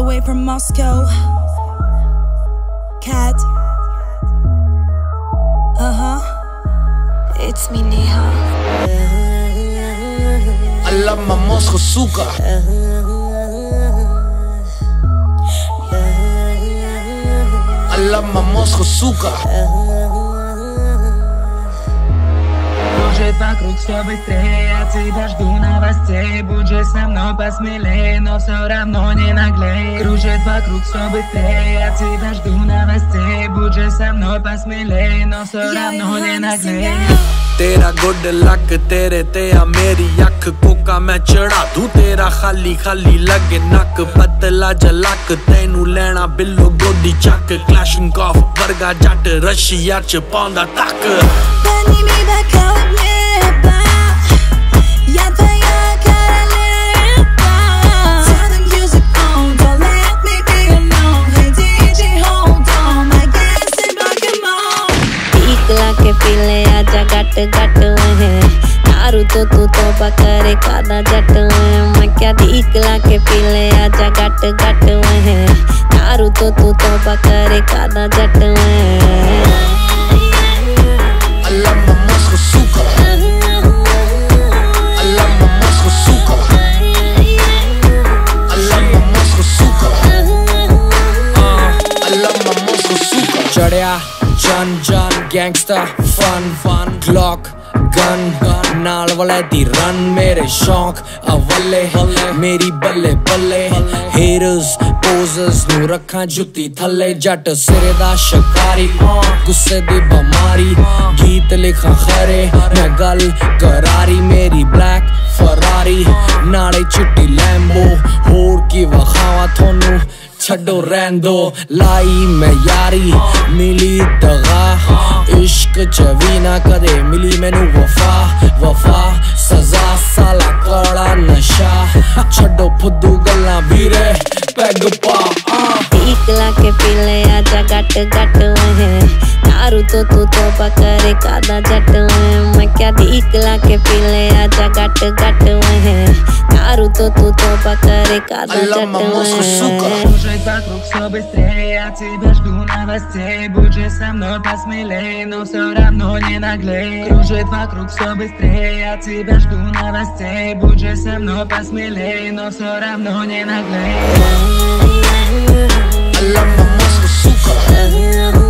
way from Moscow. Cat. It's me, Neha. I love my Moscow suka. I love my Moscow suka. Кружит вокруг все быстрее, от тебя жду новостей. Будь же со мной посмелее, но все равно не наглей. Кружит вокруг все быстрее, от тебя жду новостей. Будь же со мной посмелее, но все равно не наглей. तेरा good luck तेरे ते आ मेरी अख Coca मैं चढ़ा दूं तेरा खाली खाली लगे नक पतला जलक तेनू लेना बिल्लो गोदी चक क्लैशिंग ऑफ वर्गा जट रशिया च पांदा तक पीले आजा गट गट है दारू तो तू तोबा करे कादा जट है मैं क्या ठीक लाके पीले आजा गट गट है दारू तो तू तोबा करे कादा जट है I love my Moscow suka. I love my Moscow suka. I love my Moscow suka. I love my Moscow suka. चढ़या जन जन गैंगस्टर फन क्लॉक गन नाल वाले दी रन मेरे शौक अवले मेरी बल्ले बल्ले हेरर्स पोजर्स नू रखा जुत्ती थले जट सिरे दा शिकारी गुस्से दी बमारी गीत लिखा खरे मैं गल करारी मेरी ब्लैक फरारी नाले चिट्टी लैम्बो होर की वखावा थोनू छड़ो रैंदो लाई मैं यारी मिली दगा इश्क चवी ना कदे मिली मैनू वफा वफा सजा साला कौड़ा नशा छड़ो फुद्दू गल्ला वीरे पैग पा ठीक लाके पीले आजा गट गट है दारू तो तू तोबा करे कादा जट है मैं क्या ठीक लाके पीले आजा गट गट है दारू तो तू तोबा करे कादा जट है Кружит вокруг все быстрее, от тебя жду новостей. Будь же со мной посмелее, но все равно не наглей. Кружит вокруг все быстрее, от тебя жду новостей. Будь же со мной посмелее, но все равно не наглей. I love my Moscow suka.